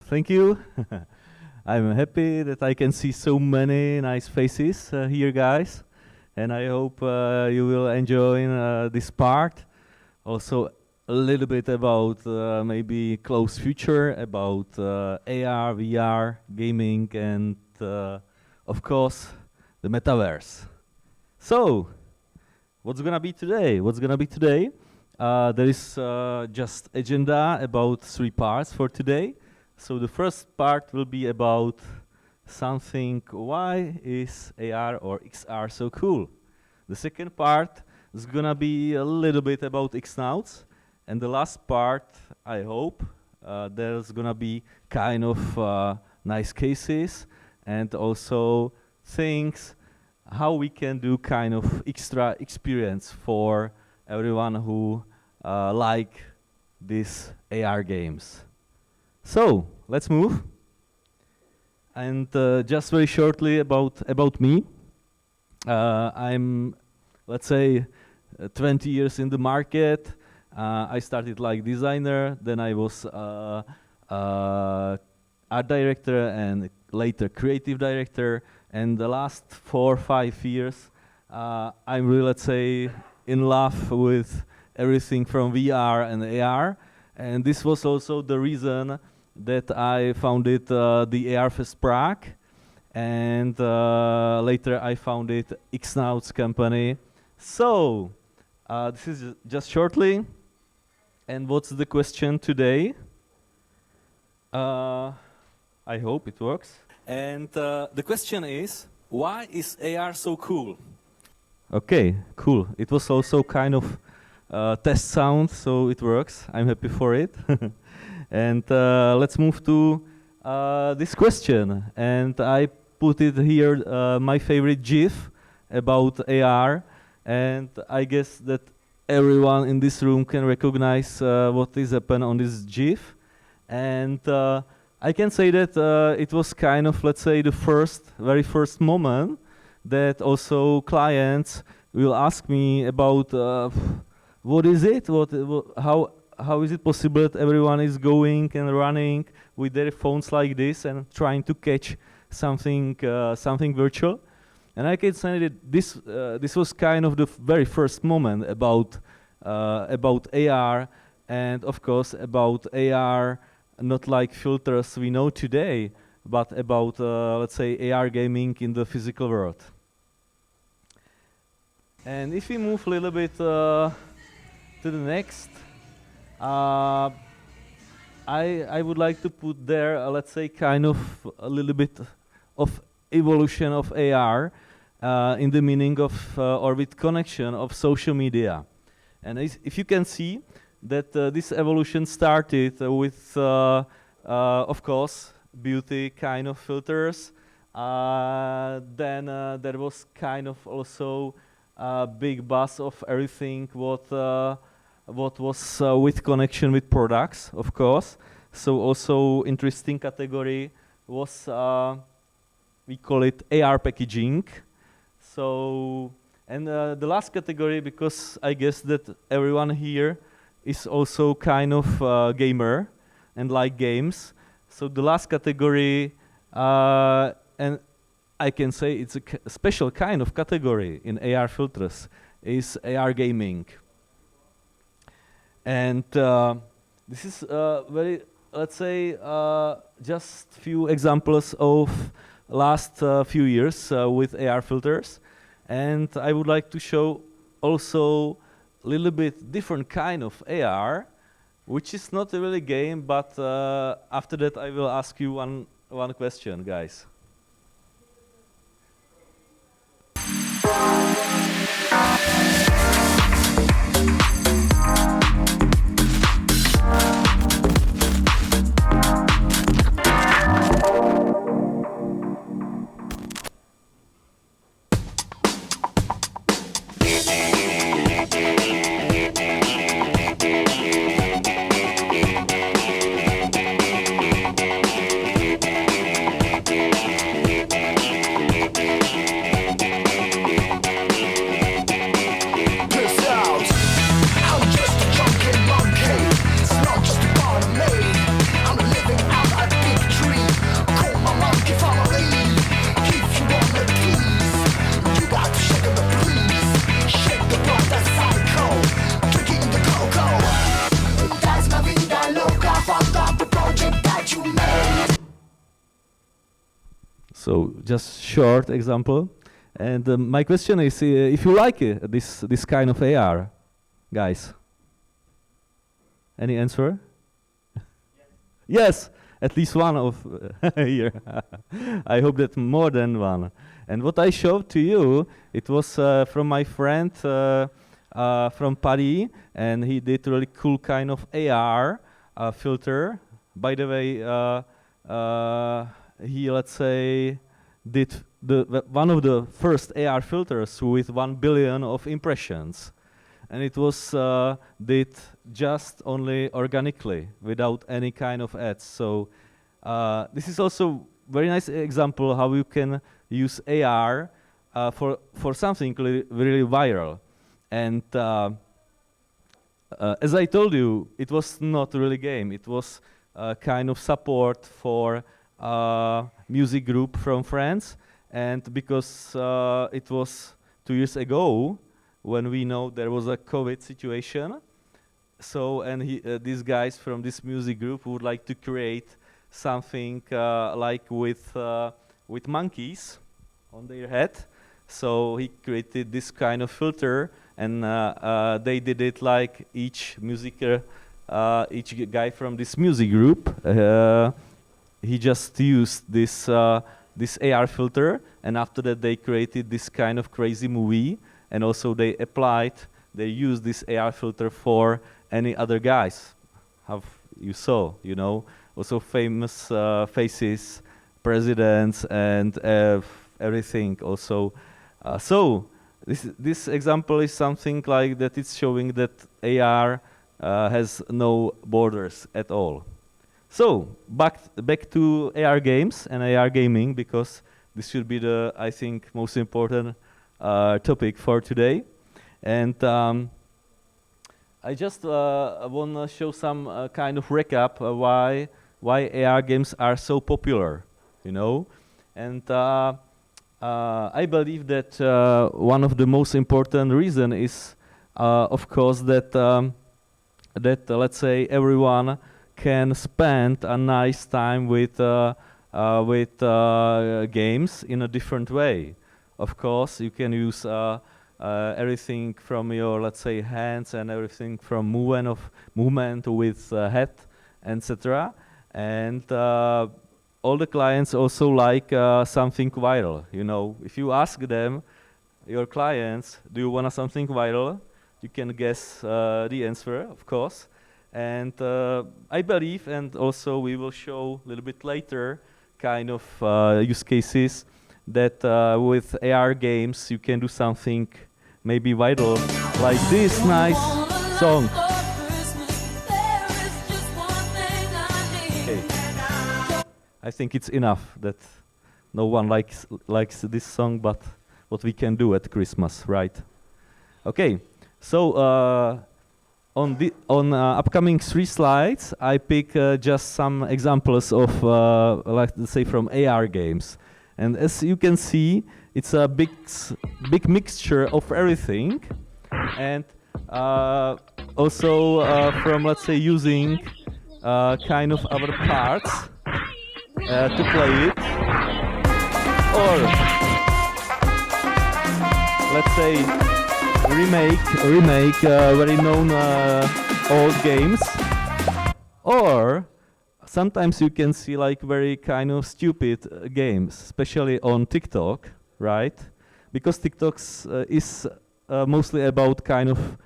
Thank you. I'm happy that I can see so many nice faces here, guys. And I hope you will enjoy this part. Also, a little bit about maybe close future, about AR, VR, gaming, and of course, the metaverse. So, what's gonna be today? There is just agenda about 3 parts for today. So the first part will be about something, why is AR or XR so cool? The second part is gonna be a little bit about Xnauts. And the last part, I hope, there's gonna be kind of nice cases and also things how we can do kind of extra experience for everyone who like these AR games. So let's move. And just very shortly about me. I'm, let's say, 20 years in the market. I started like designer, then I was art director and later creative director. And the last 4 or 5 years, I'm really, let's say, in love with everything from VR and AR. And this was also the reason that I founded the AR Fest Prague. And later I founded Xnauts company. So, this is just shortly. And what's the question today? I hope it works. And the question is, why is AR so cool? Okay, cool. It was also kind of test sound, so it works. I'm happy for it. And let's move to this question. And I put it here, my favorite GIF about AR. And I guess that everyone in this room can recognize what is happened on this GIF. And I can say that it was kind of, let's say, the very first moment that also clients will ask me about what is it, how is it possible that everyone is going and running with their phones like this and trying to catch something virtual. And I can say that this was kind of the very first moment about AR, and of course about AR, not like filters we know today, but about let's say AR gaming in the physical world. And if we move a little bit to the next, I would like to put there, let's say, kind of a little bit of evolution of AR in the meaning of or with connection of social media. And if you can see that this evolution started with, of course, beauty kind of filters. Then there was kind of also a big buzz of everything what was with connection with products, of course. So also interesting category was, we call it AR packaging. So, and the last category, because I guess that everyone here is also kind of gamer and like games. So the last category, and I can say it's a special kind of category in AR filters, is AR gaming. And this is very, let's say, just few examples of last few years with AR filters. And I would like to show also a little bit different kind of AR, which is not really a game, but after that I will ask you one question, guys. So just short example. And my question is, if you like this kind of AR, guys. Any answer? Yes, at least one of here. I hope that more than one. And what I showed to you, it was from my friend from Paris, and he did really cool kind of AR filter. By the way, he, let's say, did one of the first AR filters with 1 billion of impressions. And it was did just only organically, without any kind of ads. So this is also very nice example how you can use AR for something really viral. And as I told you, it was not really a game. It was kind of support for music group from France. And because it was 2 years ago, when we know there was a COVID situation, so and these guys from this music group would like to create something like with monkeys on their head. So he created this kind of filter, and they did it like each guy from this music group. He just used this AR filter, and after that they created this kind of crazy movie. And also they used this AR filter for any other guys, how you saw, you know, also famous faces, presidents, and everything also. So this example is something like that. It's showing that AR has no borders at all. So back to AR games and AR gaming, because this should be the, I think, most important topic for today. And I just want to show some kind of recap why AR games are so popular, you know. And I believe that one of the most important reason is, of course, that let's say everyone can spend a nice time with games in a different way. Of course, you can use everything from your, let's say, hands, and everything from movement with head, etc. And all the clients also like something viral. You know, if you ask them, your clients, do you want something viral? You can guess the answer, of course. And I believe, and also we will show a little bit later, kind of use cases that with AR games you can do something maybe vital, like this nice song. Okay. I think it's enough that no one likes this song, but what we can do at Christmas, right? Okay, so on upcoming 3 slides, I pick just some examples of, like, let's say, from AR games. And as you can see, it's a big mixture of everything, and also from, let's say, using kind of other parts to play it, or let's say remake very known old games, or sometimes you can see like very kind of stupid games, especially on TikTok, right? Because TikTok is mostly about kind of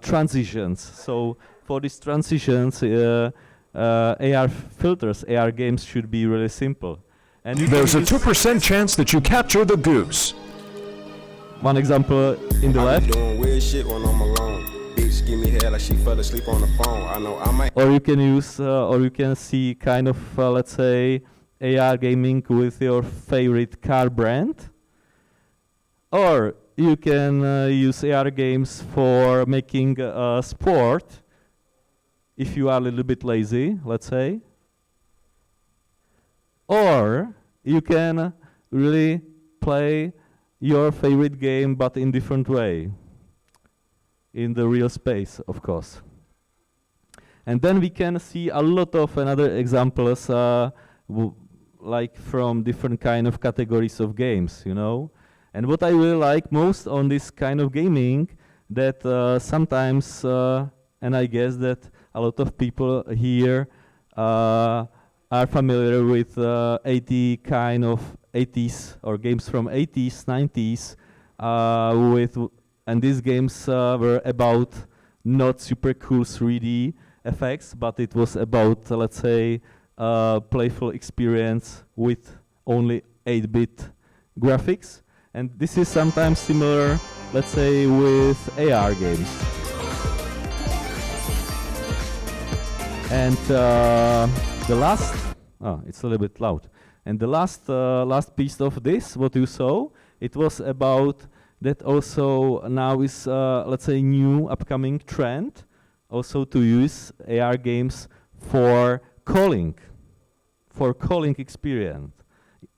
transitions. So for these transitions, AR filters, AR games should be really simple. And there's a 2% chance that you capture the goose. One example in the left. Doing weird shit when I'm alone. Bitch give me head like she fell asleep on the phone. I know I might. Or you can use, or you can see kind of, let's say, AR gaming with your favorite car brand. Or you can use AR games for making sport, if you are a little bit lazy, let's say. Or you can really play your favorite game, but in different way, in the real space, of course. And then we can see a lot of another examples like from different kind of categories of games, you know. And what I really like most on this kind of gaming, that sometimes, and I guess that a lot of people here are familiar with 80s or games from 80s, 90s, and these games were about not super cool 3D effects, but it was about, let's say, playful experience with only 8-bit graphics. And this is sometimes similar, let's say, with AR games. And the last, it's a little bit loud. And the last piece of this, what you saw, it was about that also now is, let's say, new upcoming trend, also to use AR games for calling experience.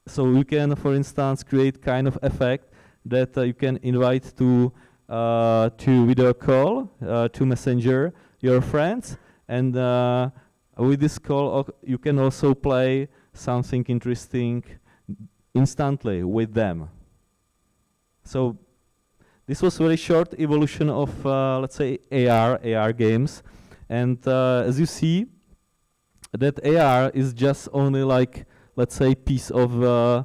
So you can, for instance, create kind of effect that you can invite to video call, to Messenger, your friends, and with this call you can also play something interesting instantly with them. So this was very short evolution of, let's say, AR games, and as you see, that AR is just only like, let's say, piece of the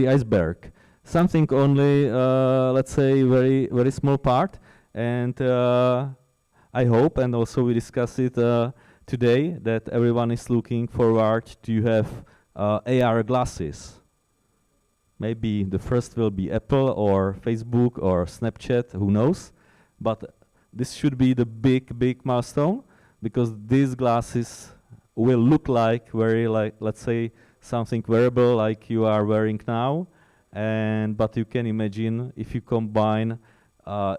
iceberg, something only, let's say, very small part. And I hope, and also we discussed it today, that everyone is looking forward to have AR glasses. Maybe the first will be Apple or Facebook or Snapchat, who knows? But this should be the big milestone, because these glasses will look like very, like, let's say, something wearable like you are wearing now. But you can imagine, if you combine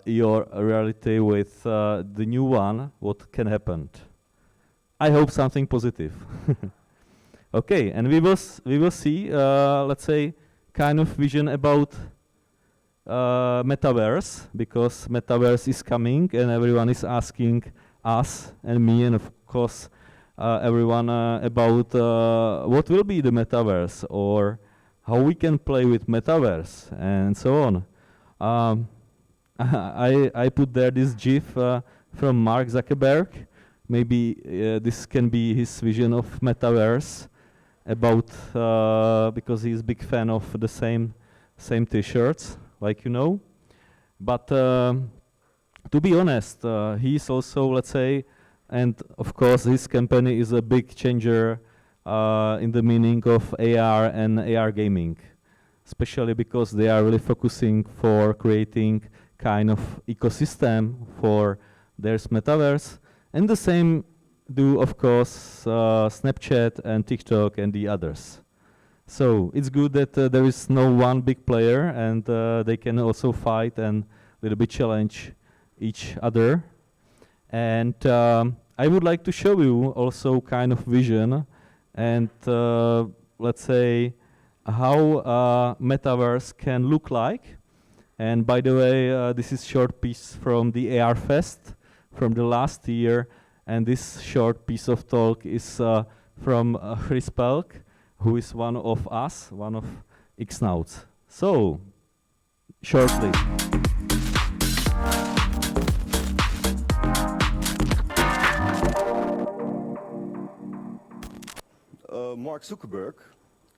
your reality with the new one, what can happen. I hope something positive. Okay, and we will see, let's say, kind of vision about metaverse, because metaverse is coming and everyone is asking us and me and of course everyone about what will be the metaverse, or how we can play with metaverse and so on. I put there this GIF from Mark Zuckerberg. Maybe this can be his vision of metaverse, about because he's a big fan of the same t-shirts, like you know. But to be honest, he's also, let's say, and of course his company is a big changer in the meaning of AR and AR gaming, especially because they are really focusing for creating kind of ecosystem for their metaverse, and the same do, of course, Snapchat and TikTok and the others. So it's good that there is no one big player, and they can also fight and a little bit challenge each other. And I would like to show you also kind of vision and let's say how metaverse can look like. And by the way, this is short piece from the AR Fest from the last year, and this short piece of talk is from Chris Pelk, who is one of us, one of Xnauts. So, shortly. Mark Zuckerberg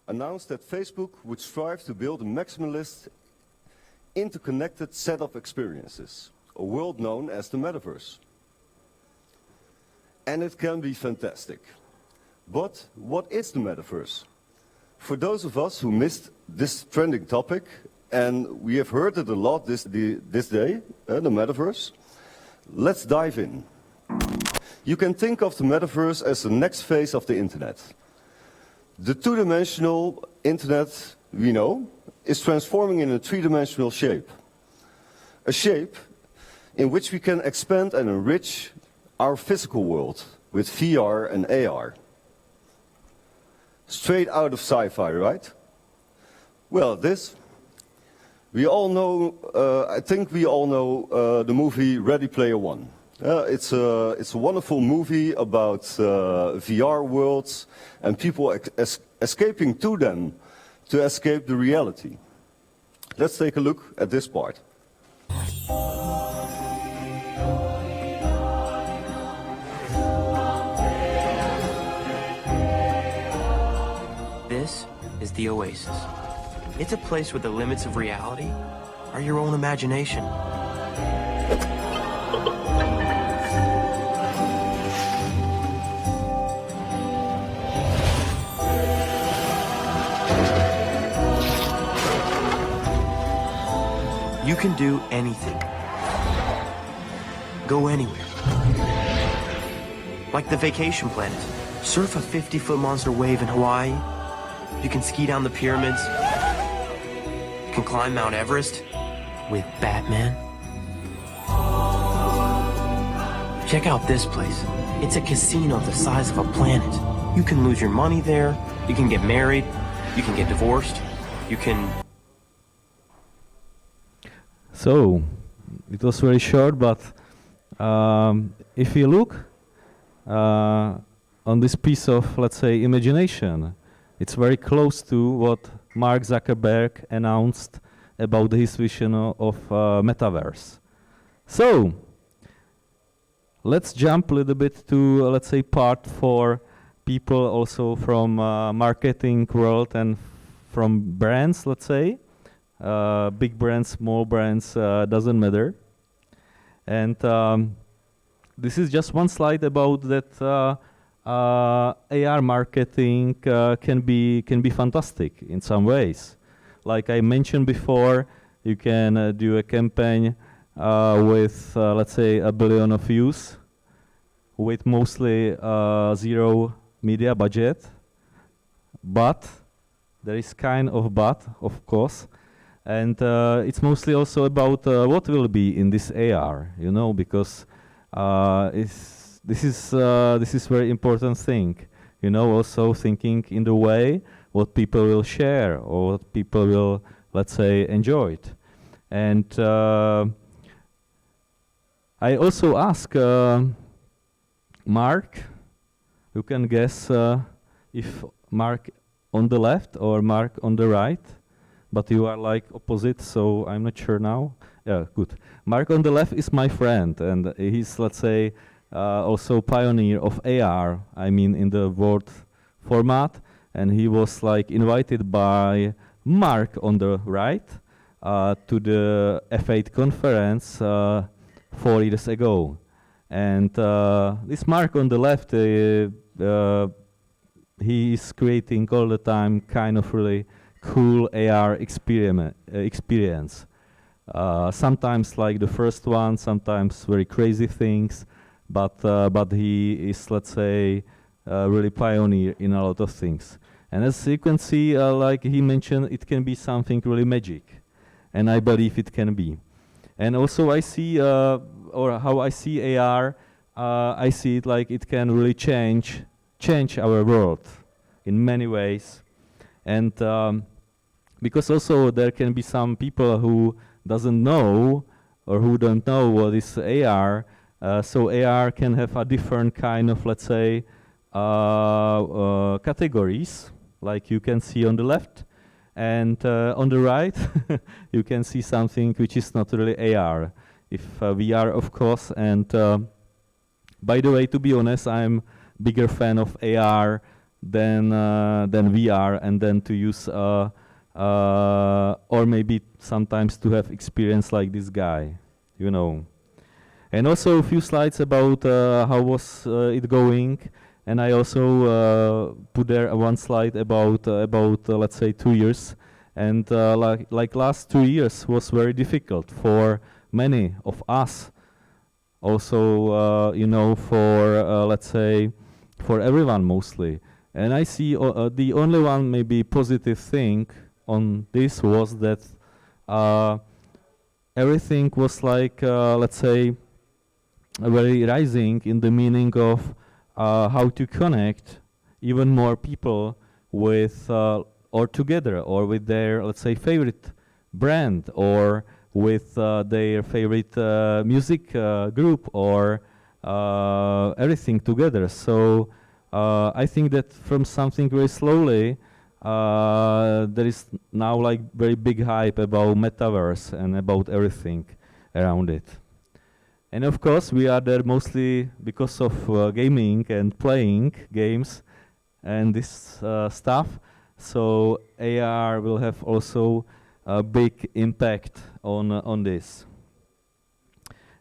announced that Facebook would strive to build a maximalist, interconnected set of experiences, a world known as the metaverse. And it can be fantastic. But what is the metaverse? For those of us who missed this trending topic, and we have heard it a lot this day, the metaverse, let's dive in. You can think of the metaverse as the next phase of the internet. The two-dimensional internet we know is transforming in a three-dimensional shape. A shape in which we can expand and enrich our physical world with VR and AR. Straight out of sci-fi, right? Well, this, we all know, I think we all know the movie Ready Player One. It's a wonderful movie about VR worlds and people escaping to them to escape the reality. Let's take a look at this part. This is the Oasis. It's a place where the limits of reality are your own imagination. You can do anything. Go anywhere. Like the Vacation Planet. Surf a 50-foot monster wave in Hawaii. You can ski down the pyramids. You can climb Mount Everest with Batman. Check out this place. It's a casino the size of a planet. You can lose your money there. You can get married. You can get divorced. You can... So, it was very short, but if you look on this piece of, let's say, imagination, it's very close to what Mark Zuckerberg announced about his vision of metaverse. So, let's jump a little bit to, let's say, part for people also from marketing world and from brands, let's say. Big brands, small brands, doesn't matter. And this is just one slide about that AR marketing can be fantastic in some ways. Like I mentioned before, you can do a campaign with, let's say, 1 billion of views with mostly zero media budget. But there is kind of but, of course. And it's mostly also about what will be in this AR, you know, because this is very important thing, you know. Also thinking in the way what people will share or what people will, let's say, enjoy it. And I also ask Mark. You can guess if Mark on the left or Mark on the right. But you are like opposite, so I'm not sure now. Yeah, good. Mark on the left is my friend, and he's, let's say, also pioneer of AR, I mean, in the word format. And he was like invited by Mark on the right to the F8 conference 4 years ago. And this Mark on the left, he is creating all the time kind of really cool AR experience. Sometimes like the first one, sometimes very crazy things, but he is, let's say, really pioneer in a lot of things. And as you can see, like he mentioned, it can be something really magic, and I believe it can be. And also I see, or how I see AR, I see it like it can really change our world in many ways. And because also there can be some people who doesn't know or who don't know what is AR, so AR can have a different kind of, let's say, categories, like you can see on the left, and on the right you can see something which is not really AR, if VR, of course. And by the way, to be honest, I'm bigger fan of AR than VR, and then to use or maybe sometimes to have experience like this guy, you know. And also a few slides about how was it going, and I also put there one slide about let's say 2 years, and like last 2 years was very difficult for many of us. Also, you know, for let's say for everyone mostly. And I see the only one maybe positive thing on this was that everything was like, let's say, very rising in the meaning of how to connect even more people with or together or with their, let's say, favorite brand or with their favorite music group or everything together. So I think that from something very slowly, there is now like very big hype about metaverse and about everything around it. And of course, we are there mostly because of gaming and playing games and this stuff. So AR will have also a big impact on this.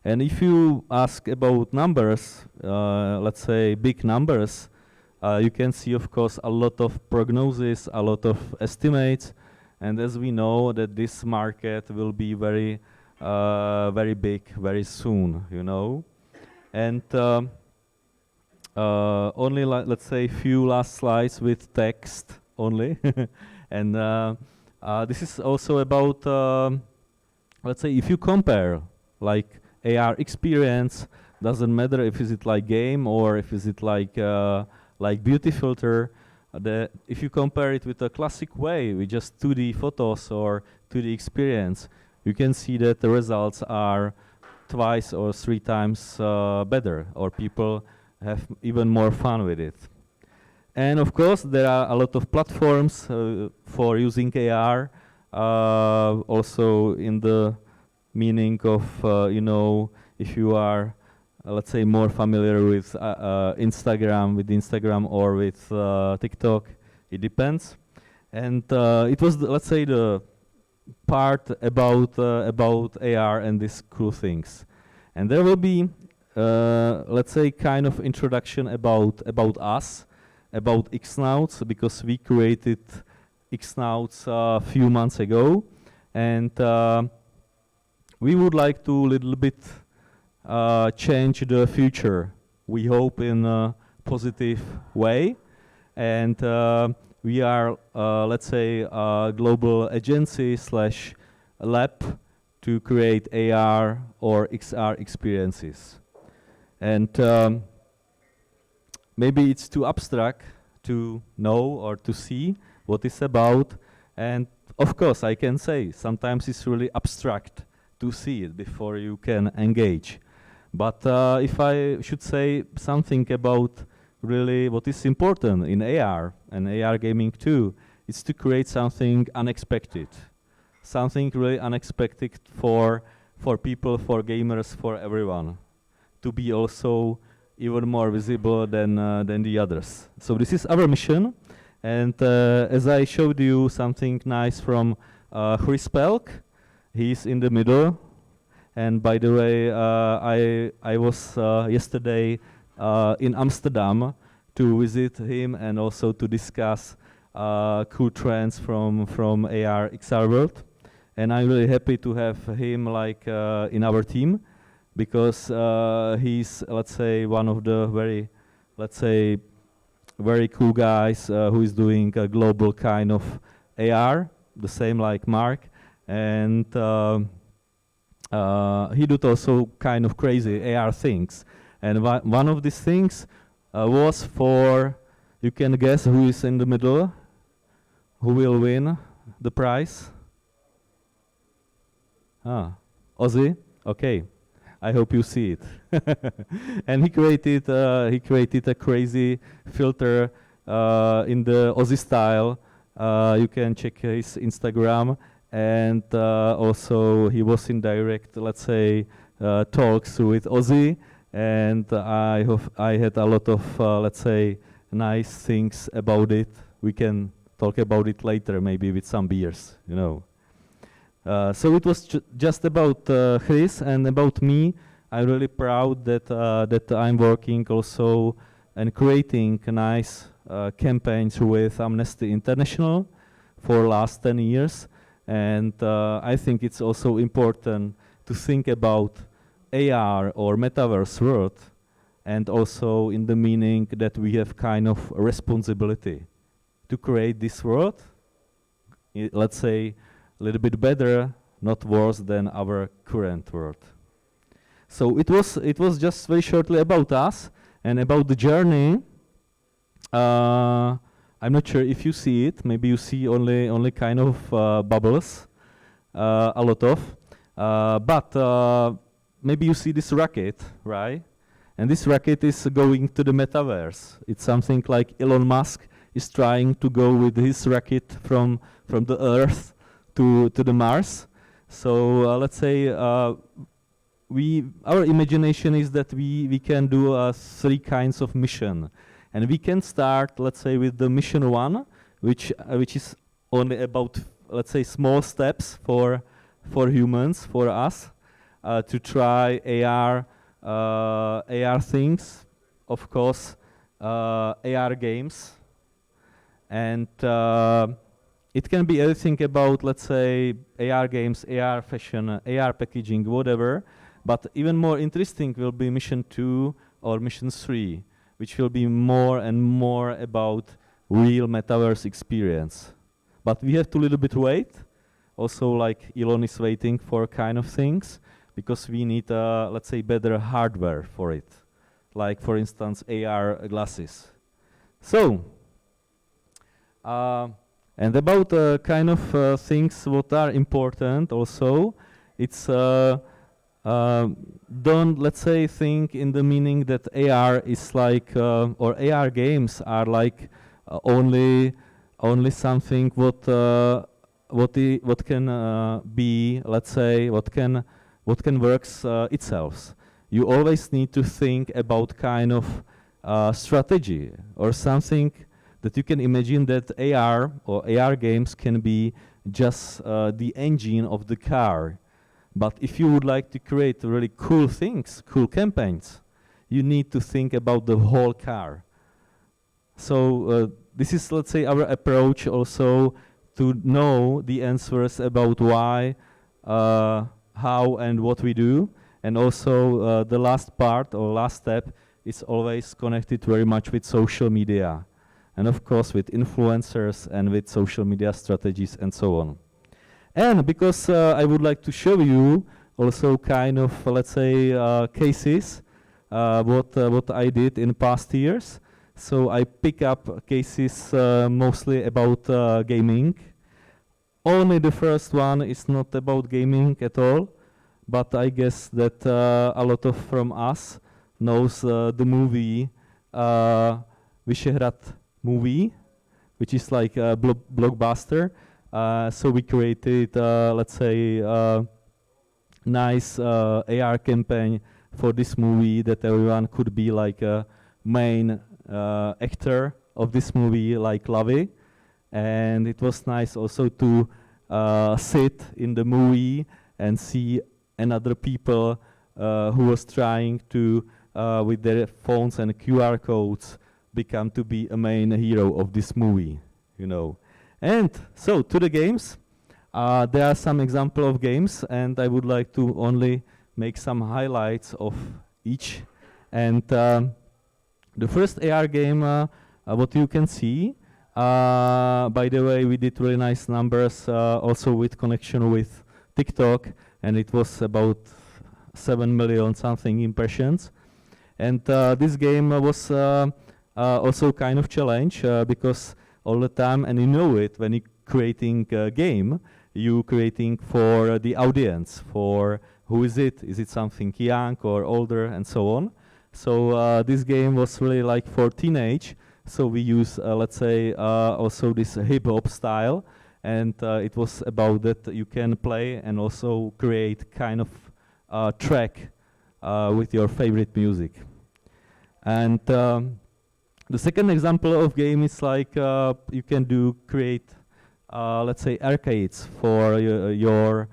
And if you ask about numbers, let's say big numbers, you can see, of course, a lot of prognosis, a lot of estimates, and as we know that this market will be very, very big very soon, you know. And only, let's say, few last slides with text only. And this is also about, let's say, if you compare, like, AR experience, doesn't matter if is it like game or if is it like beauty filter. If you compare it with a classic way, with just 2D photos or 2D experience, you can see that the results are twice or 3 times better, or people have even more fun with it. And of course, there are a lot of platforms for using AR, also in the meaning of, you know, if you are, let's say, more familiar with Instagram or with TikTok, it depends. And it was, let's say, the part about AR and these cool things. And there will be, let's say, kind of introduction about us, about Xnauts, because we created Xnauts a few months ago, and we would like to little bit change the future. We hope in a positive way, and we are, let's say, a global agency slash lab to create AR or XR experiences. And maybe it's too abstract to know or to see what it's about, and of course I can say sometimes it's really abstract to see it before you can engage. But if I should say something about really what is important in AR and AR gaming too, it's to create something unexpected. Something really unexpected for people, for gamers, for everyone. To be also even more visible than the others. So this is our mission. And as I showed you something nice from Chris Pelk, he's in the middle, and by the way, I was yesterday in Amsterdam to visit him and also to discuss cool trends from AR XR world, and I'm really happy to have him like in our team, because he's, let's say, one of the very, let's say, very cool guys who is doing a global kind of AR, the same like Mark, and he did also kind of crazy AR things. And one of these things was for, you can guess who is in the middle, who will win the prize? Ozzy? Okay, I hope you see it. And he created a crazy filter in the Ozzy style. You can check his Instagram. And also he was in direct, let's say, talks with Ozzy, and I had a lot of, let's say, nice things about it. We can talk about it later, maybe with some beers, you know. So it was just about Chris and about me. I'm really proud that I'm working also and creating nice campaigns with Amnesty International for last 10 years. And I think it's also important to think about AR or metaverse world, and also in the meaning that we have kind of a responsibility to create this world, let's say, a little bit better, not worse than our current world. So it was just very shortly about us and about the journey. I'm not sure if you see it. Maybe you see only kind of bubbles, a lot of. But maybe you see this rocket, right? And this rocket is going to the metaverse. It's something like Elon Musk is trying to go with his rocket from the Earth to the Mars. So let's say our imagination is that we can do 3 kinds of mission. And we can start, let's say, with the mission 1, which is only about, let's say, small steps for humans, for us, to try AR things, of course, AR games, and it can be everything about, let's say, AR games, AR fashion, AR packaging, whatever. But even more interesting will be mission 2 or mission 3, which will be more and more about real metaverse experience. But we have to a little bit wait. Also, like Elon is waiting for kind of things, because we need, let's say, better hardware for it. Like, for instance, AR glasses. So, and about kind of things what are important also, it's don't, let's say, think in the meaning that AR is like, or AR games are like only something what can be, let's say, what can works itself. You always need to think about kind of strategy or something that you can imagine that AR or AR games can be just the engine of the car. But if you would like to create really cool things, cool campaigns, you need to think about the whole car. So this is, let's say, our approach also to know the answers about why, how, and what we do. And also the last part or last step is always connected very much with social media. And of course with influencers and with social media strategies and so on. And because I would like to show you also kind of, let's say, cases, what I did in past years. So I pick up cases mostly about gaming. Only the first one is not about gaming at all, but I guess that a lot of from us knows the movie Vyšehrad movie, which is like a blockbuster. So we created, let's say, nice AR campaign for this movie that everyone could be like a main actor of this movie, like Lavi. And it was nice also to sit in the movie and see another people who was trying to, with their phones and QR codes, become to be a main hero of this movie, you know. And so to the games, there are some example of games, and I would like to only make some highlights of each. And the first AR game, what you can see, by the way, we did really nice numbers also with connection with TikTok, and it was about 7 million something impressions. And this game was also kind of challenge because all the time, and you know it, when you're creating a game, you creating for the audience, for who is it? Is it something young or older and so on? So this game was really like for teenage. So we use, let's say, also this hip-hop style. And it was about that you can play and also create kind of track with your favorite music. And the second example of game is like you can create, let's say, arcades for your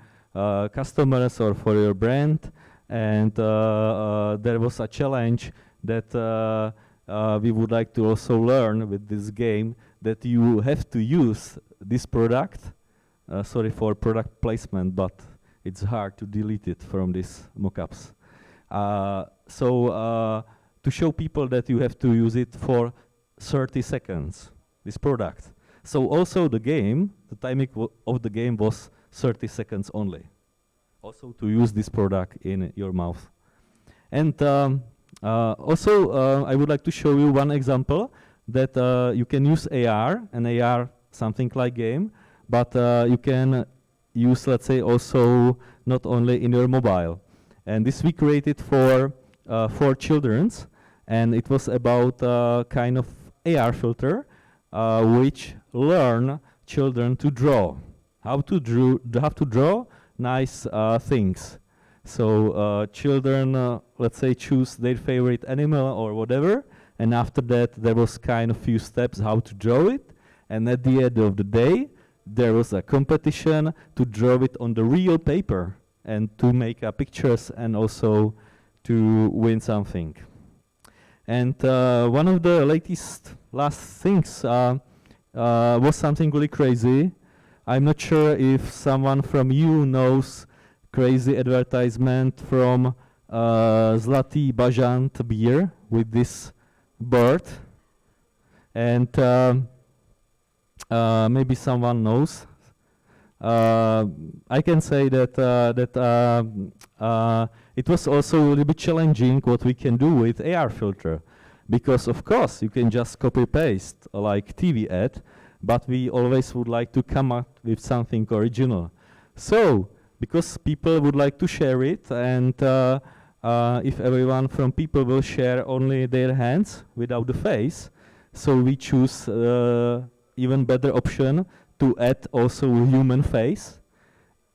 customers or for your brand. And there was a challenge that we would like to also learn with this game, that you have to use this product. Sorry for product placement, but it's hard to delete it from these mockups. So to show people that you have to use it for 30 seconds, this product. So also the game, the timing of the game was 30 seconds only. Also to use this product in your mouth. And also I would like to show you one example that you can use AR, and AR something like game, but you can use, let's say, also not only in your mobile. And this we created for for childrens, and it was about kind of AR filter which learn children to draw, how to draw nice things. So children, let's say, choose their favorite animal or whatever, and after that there was kind of few steps how to draw it, and at the end of the day there was a competition to draw it on the real paper and to make pictures and also to win something. And one of the last things was something really crazy. I'm not sure if someone from you knows crazy advertisement from Zlatý Bažant beer with this bird. And maybe someone knows. I can say that it was also a little bit challenging what we can do with AR filter, because of course you can just copy paste like TV ad, but we always would like to come up with something original. So because people would like to share it, and if everyone from people will share only their hands without the face, so we choose even better option to add also human face.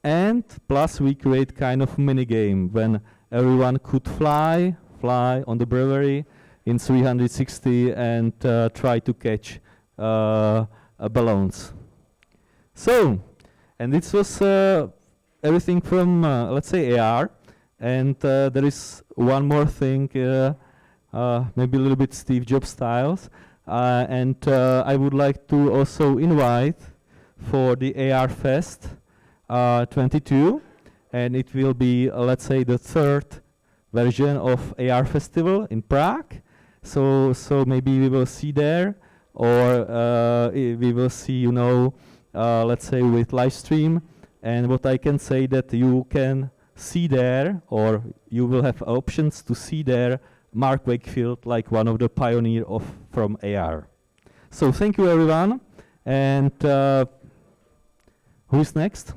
And plus we create kind of mini game when everyone could fly on the brewery in 360 and try to catch balloons. So, and this was everything from let's say AR, and there is one more thing, maybe a little bit Steve Jobs styles, and I would like to also invite for the AR Fest 22, and it will be let's say the third version of AR Festival in Prague. So maybe we will see there, or we will see, let's say with live stream. And what I can say that you can see there, or you will have options to see there, Mark Wakefield, like one of the pioneers from AR. So thank you everyone, and who's next?